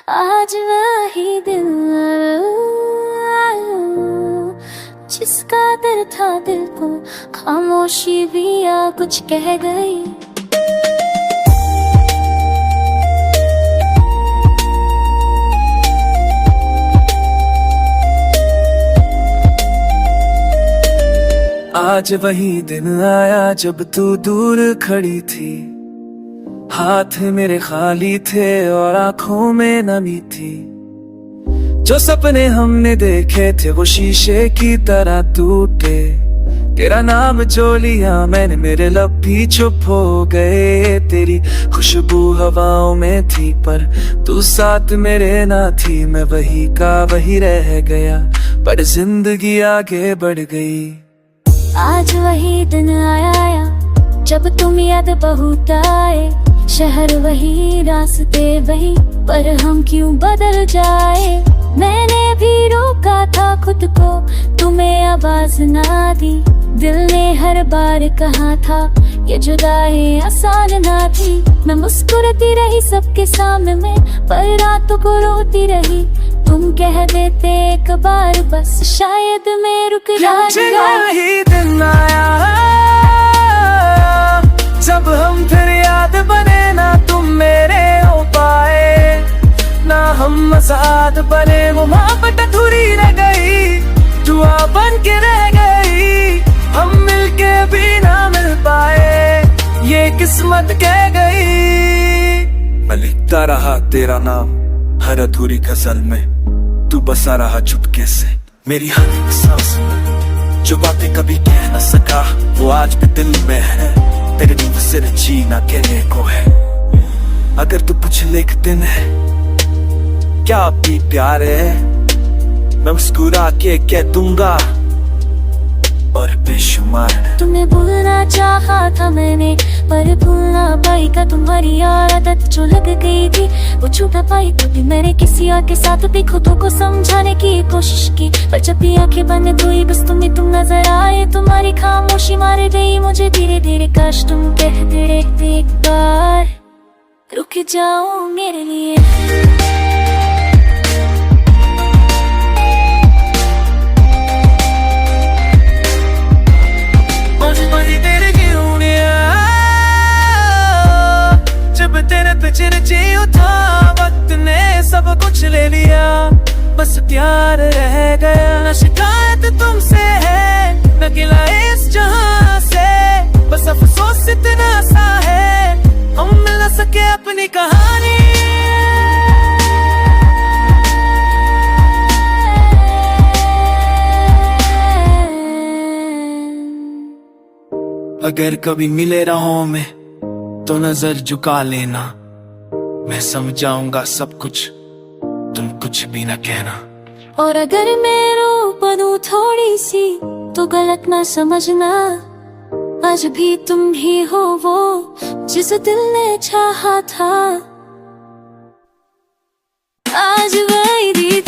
आज वही दिल जिसका दर था दिल को, खामोशी भी या कुछ कह गई। आज वही दिन आया जब तू दूर खड़ी थी, हाथ मेरे खाली थे और आंखों में नमी थी। जो सपने हमने देखे थे वो शीशे की तरह टूटे, तेरा नाम जो लिया मैंने मेरे लब भी चुप हो गए। तेरी खुशबू हवाओं में थी पर तू साथ मेरे ना थी, मैं वही का वही रह गया पर जिंदगी आगे बढ़ गई। आज वही दिन आया जब तुम याद बहुत आए, शहर वही रास्ते वही पर हम क्यों बदल जाए। मैंने भी रोका था खुद को, तुम्हें आवाज ना दी, दिल ने हर बार कहा था ये जुदाई आसान ना थी। मैं मुस्कुराती रही सबके सामने पर रातों को रोती रही, तुम कह देते एक बार बस शायद मैं रुक जाती। वही दिन आया जब हम फिर याद बने, ना तुम मेरे हो पाए ना हम आजाद बने। वो मोहब्बत अधूरी रह गई, दुआ बन के रह गई, हम मिलके भी ना मिल पाए, ये किस्मत कह गई। मैं लिखता रहा तेरा नाम हर अधूरी गजल में, तू बसा रहा चुपके से मेरी हर एक सांस में। जो बातें कभी कह न सका वो आज भी दिल में है, तेरे रूप से जीना कहने को है। अगर तू कुछ लिख दिन है क्या भी प्यार है, मैं मुस्कुरा के कह दूंगा और बेशुमार। तुम्हें भूलना चाहा था मैंने पर भूलना पाई का, तुम्हारी आदत जो लग गई थी वो छूटा पाई कभी। मैंने किसी और के साथ भी खुद को समझाने की कोशिश की, पर जब भी आंखें बंद हुई बस तुम नजर आए। तुम्हारी खामोशी मार गई मुझे धीरे धीरे, काश तुम कह दे एक बार रुक जाओ मेरे लिए। था वक्त ने सब कुछ ले लिया, बस प्यार रह गया। न शिकायत तुमसे है न गिला इस जहां से, बस अफसोस इतना सा है हम मिल न सके अपनी कहानी। अगर कभी मिले राहों में तो नजर झुका लेना, मैं समझाऊंगा सब कुछ, तुम कुछ भी न कहना। और अगर मैं रो पड़ूं थोड़ी सी तो गलत ना समझना, आज भी तुम ही हो वो जिस दिल ने चाहा था। आज वही